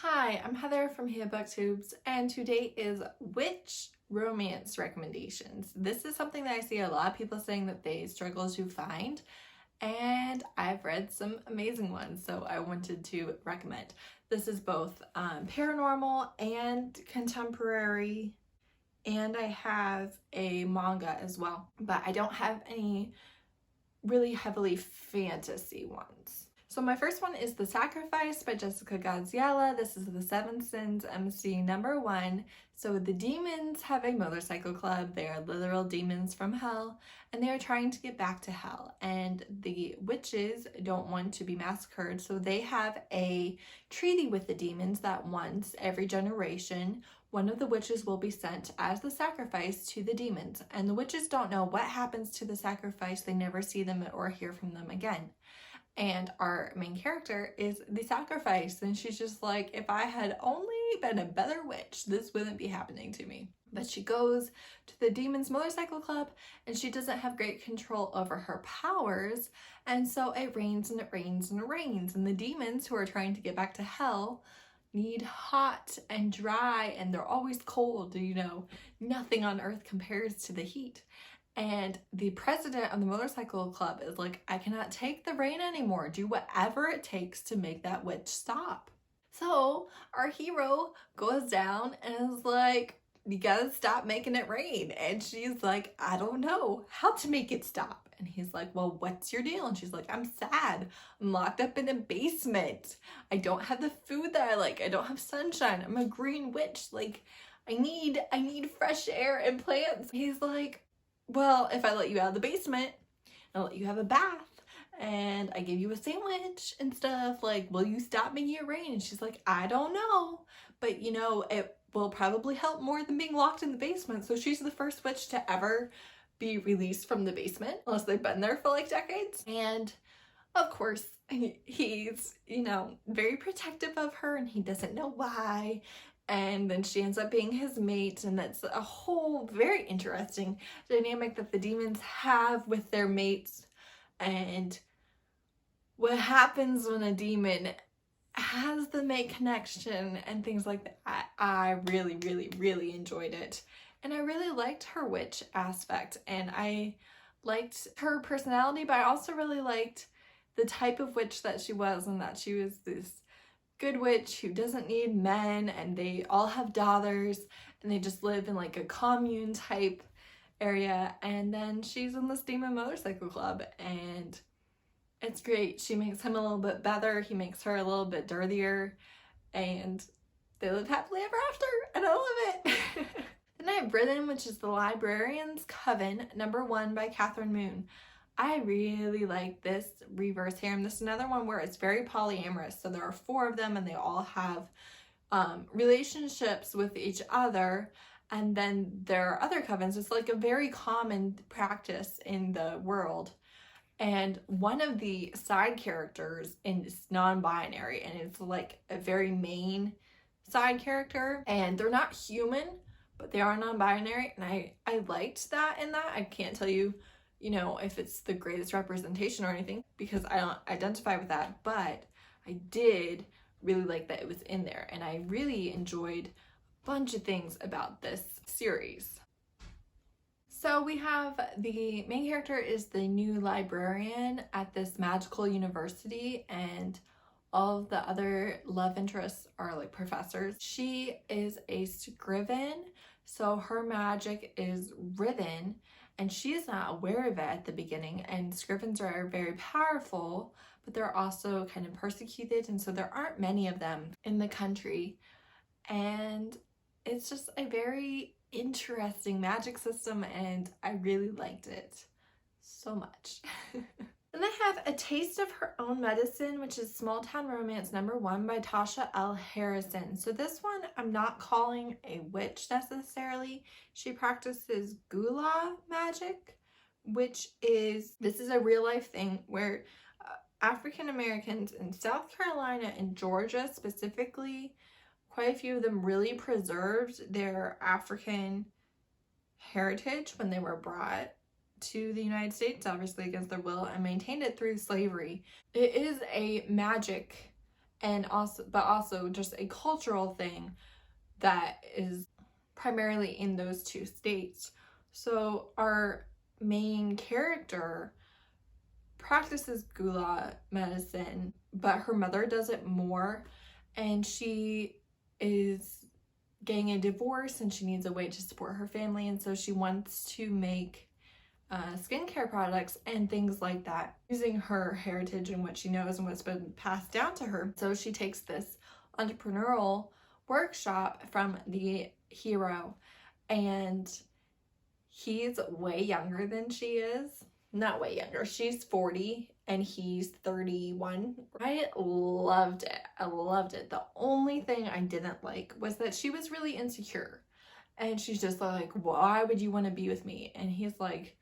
Hi, I'm Heather from Booktubes, and today is witch romance recommendations. This is something that I see a lot of people saying that they struggle to find, and I've read some amazing ones, so I wanted to recommend. This is both paranormal and contemporary, and I have a manga as well, but I don't have any really heavily fantasy ones. So my first one is The Sacrifice by Jessica Gadziala. This is the Seven Sins MC #1. So the demons have a motorcycle club. They are literal demons from hell, and they are trying to get back to hell. And the witches don't want to be massacred, so they have a treaty with the demons that once every generation, one of the witches will be sent as the sacrifice to the demons. And the witches don't know what happens to the sacrifice. They never see them or hear from them again. And our main character is the sacrifice, and she's just like, if I had only been a better witch, this wouldn't be happening to me. But she goes to the Demon's Motorcycle Club, and she doesn't have great control over her powers, and so it rains and it rains and it rains, and the demons who are trying to get back to hell need hot and dry, and they're always cold, you know, nothing on earth compares to the heat. And the president of the motorcycle club is like, I cannot take the rain anymore. Do whatever it takes to make that witch stop. So our hero goes down and is like, you gotta stop making it rain. And she's like, I don't know how to make it stop. And he's like, well, what's your deal? And she's like, I'm sad. I'm locked up in a basement. I don't have the food that I like. I don't have sunshine. I'm a green witch. Like, I need fresh air and plants. He's like, well, if I let you out of the basement, I'll let you have a bath, and I give you a sandwich and stuff, like, will you stop making it rain? And she's like, I don't know, but you know, it will probably help more than being locked in the basement. So she's the first witch to ever be released from the basement, unless they've been there for like decades. And of course, he's, you know, very protective of her, and he doesn't know why. And then she ends up being his mate, and that's a whole very interesting dynamic that the demons have with their mates, and what happens when a demon has the mate connection and things like that. I really, really, really enjoyed it, and I really liked her witch aspect, and I liked her personality, but I also really liked the type of witch that she was, and that she was this good witch who doesn't need men, and they all have daughters, and they just live in like a commune type area. And then she's in this demon motorcycle club, and it's great. She makes him a little bit better, he makes her a little bit dirtier, and they live happily ever after, and I love it. Then I have Britt, which is the Librarians Coven #1 by Kathryn. I really like this reverse harem. This is another one where it's very polyamorous. So there are 4 of them, and they all have relationships with each other. And then there are other covens. It's like a very common practice in the world. And one of the side characters is non-binary, and it's like a very main side character. And they're not human, but they are non-binary. And I liked that in that. I can't tell you, you know, if it's the greatest representation or anything, because I don't identify with that, but I did really like that it was in there, and I really enjoyed a bunch of things about this series. So we have the main character is the new librarian at this magical university, and all of the other love interests are like professors. She is a scriven, so her magic is written, and she is not aware of it at the beginning. And scrivens are very powerful, but they're also kind of persecuted, and so there aren't many of them in the country. And it's just a very interesting magic system, and I really liked it so much. Then I have A Taste of Her Own Medicine, which is Small Town Romance #1 by Tasha L. Harrison. So this one I'm not calling a witch necessarily. She practices gula magic, which is, this is a real life thing where African Americans in South Carolina and Georgia specifically, quite a few of them really preserved their African heritage when they were brought to the United States, obviously against their will, and maintained it through slavery. It is a magic and also just a cultural thing that is primarily in those two states. So our main character practices gula medicine, but her mother does it more, and she is getting a divorce and she needs a way to support her family, and so she wants to make skincare products and things like that using her heritage and what she knows and what's been passed down to her. So she takes this entrepreneurial workshop from the hero, and he's way younger than she is. Not way younger, she's 40 and he's 31. I loved it. I loved it. The only thing I didn't like was that she was really insecure, and she's just like, why would you want to be with me? And he's like,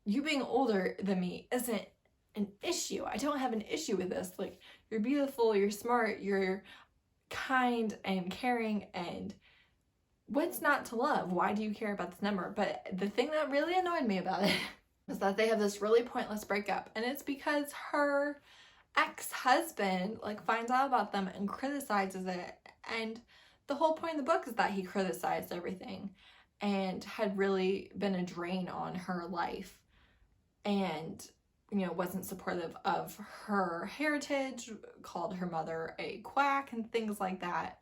you being older than me isn't an issue. I don't have an issue with this. Like, you're beautiful, you're smart, you're kind and caring, and what's not to love? Why do you care about this number? But the thing that really annoyed me about it is that they have this really pointless breakup, and it's because her ex-husband like finds out about them and criticizes it, and the whole point of the book is that he criticized everything and had really been a drain on her life, and wasn't supportive of her heritage, called her mother a quack and things like that.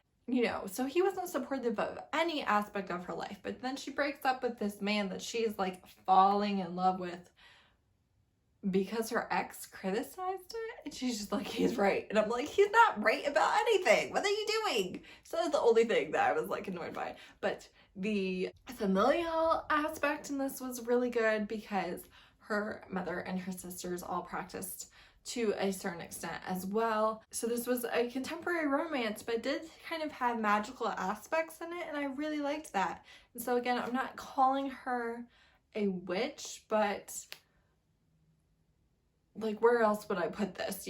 So he wasn't supportive of any aspect of her life. But then she breaks up with this man that she's like falling in love with because her ex criticized it. And she's just like, he's right. And I'm like, he's not right about anything. What are you doing? So that's the only thing that I was like annoyed by. But the familial aspect in this was really good because her mother and her sisters all practiced to a certain extent as well. So this was a contemporary romance, but it did kind of have magical aspects in it, and I really liked that. And so again, I'm not calling her a witch, but like, where else would I put this,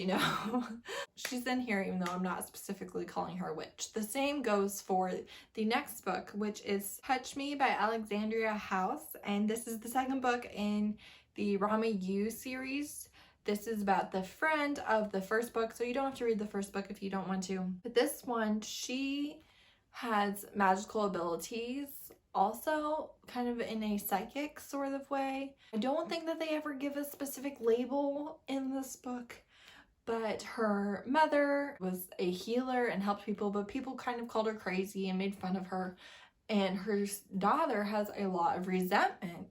She's in here, even though I'm not specifically calling her a witch. The same goes for the next book, which is Touch Me by Alexandria House, and this is the second book in the Rami U series. This is about the friend of the first book, so you don't have to read the first book if you don't want to. But this one, she has magical abilities, also kind of in a psychic sort of way. I don't think that they ever give a specific label in this book, but her mother was a healer and helped people, but people kind of called her crazy and made fun of her. And her daughter has a lot of resentment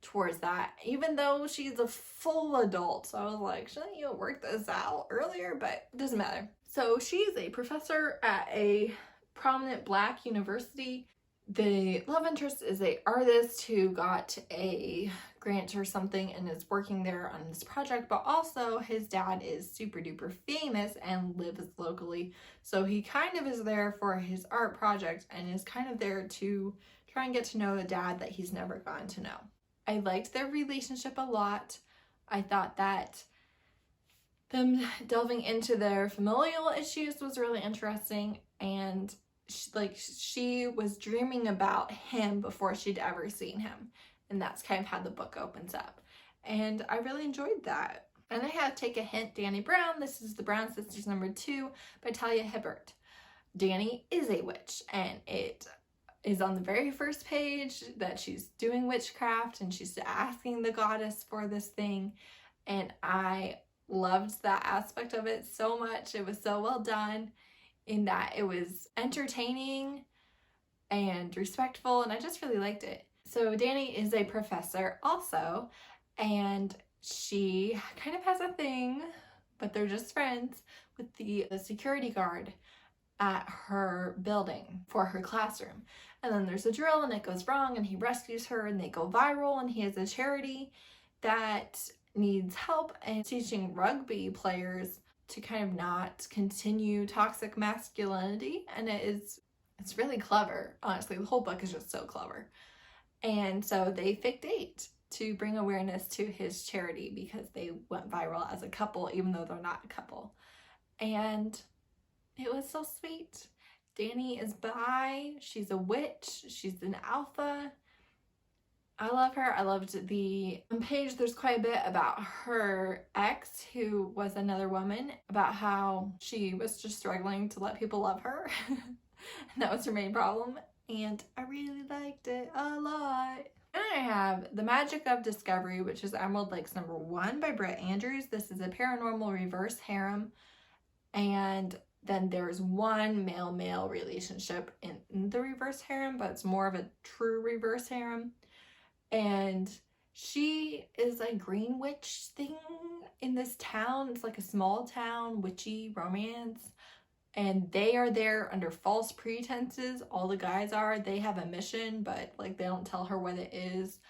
towards that, even though she's a full adult. So I was like, shouldn't you have worked this out earlier? But it doesn't matter. So she's a professor at a prominent Black university. The love interest is an artist who got a grant or something and is working there on this project, but also his dad is super duper famous and lives locally. So he kind of is there for his art project and is kind of there to try and get to know the dad that he's never gotten to know. I liked their relationship a lot. I thought that them delving into their familial issues was really interesting, and she was dreaming about him before she'd ever seen him, and that's kind of how the book opens up, and I really enjoyed that. And I had to take a hint, Dani Brown. This is the Brown Sisters #2 by Talia Hibbert. Dani is a witch, and it is on the very first page that she's doing witchcraft and she's asking the goddess for this thing, and I loved that aspect of it so much. It was so well done in that it was entertaining and respectful, and I just really liked it. So Dani is a professor also, and she kind of has a thing, but they're just friends, with the security guard at her building for her classroom. And then there's a drill and it goes wrong and he rescues her and they go viral, and he has a charity that needs help in teaching rugby players to kind of not continue toxic masculinity. And it's really clever. Honestly, the whole book is just so clever. And so they fake date to bring awareness to his charity because they went viral as a couple, even though they're not a couple. And it was so sweet. Dani is bi, she's a witch, she's an alpha, I love her. I loved the page. There's quite a bit about her ex, who was another woman, about how she was just struggling to let people love her. And that was her main problem. And I really liked it a lot. And I have The Magic of Discovery, which is Emerald Lakes #1 by Britt Andrews. This is a paranormal reverse harem. And then there's one male-male relationship in the reverse harem, but it's more of a true reverse harem. And she is a green witch thing in this town. It's like a small town witchy romance. And they are there under false pretenses. All the guys are. They have a mission, but like they don't tell her what it is.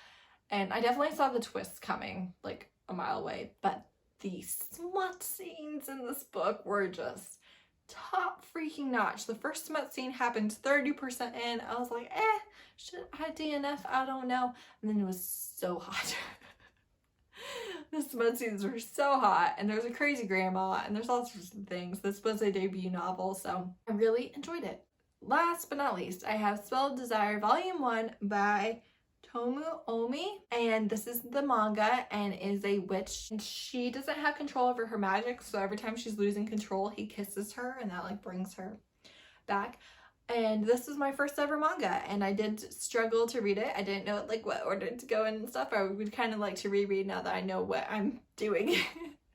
And I definitely saw the twists coming like a mile away. But the smut scenes in this book were just top freaking notch. The first smut scene happened 30% in. I was like, should I DNF? I don't know. And then it was so hot. The smut scenes were so hot, and there's a crazy grandma, and there's all sorts of things. This was a debut novel, so I really enjoyed it. Last but not least, I have Spell of Desire Volume 1 by Tomu Ohmi, and this is the manga, and is a witch, and she doesn't have control over her magic, so every time she's losing control, he kisses her, and that like brings her back. And this was my first ever manga, and I did struggle to read it. I didn't know like what order to go in and stuff. I would kind of like to reread now that I know what I'm doing.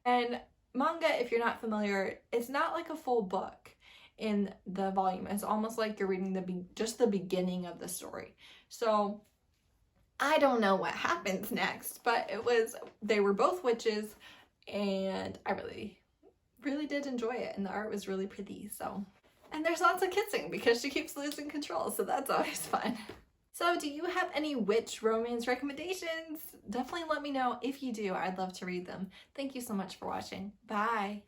And manga, if you're not familiar, it's not like a full book in the volume. It's almost like you're reading just the beginning of the story. So I don't know what happens next, but they were both witches, and I really did enjoy it, and the art was really pretty, so. And there's lots of kissing because she keeps losing control, so that's always fun. So do you have any witch romance recommendations? Definitely let me know if you do. I'd love to read them. Thank you so much for watching. Bye.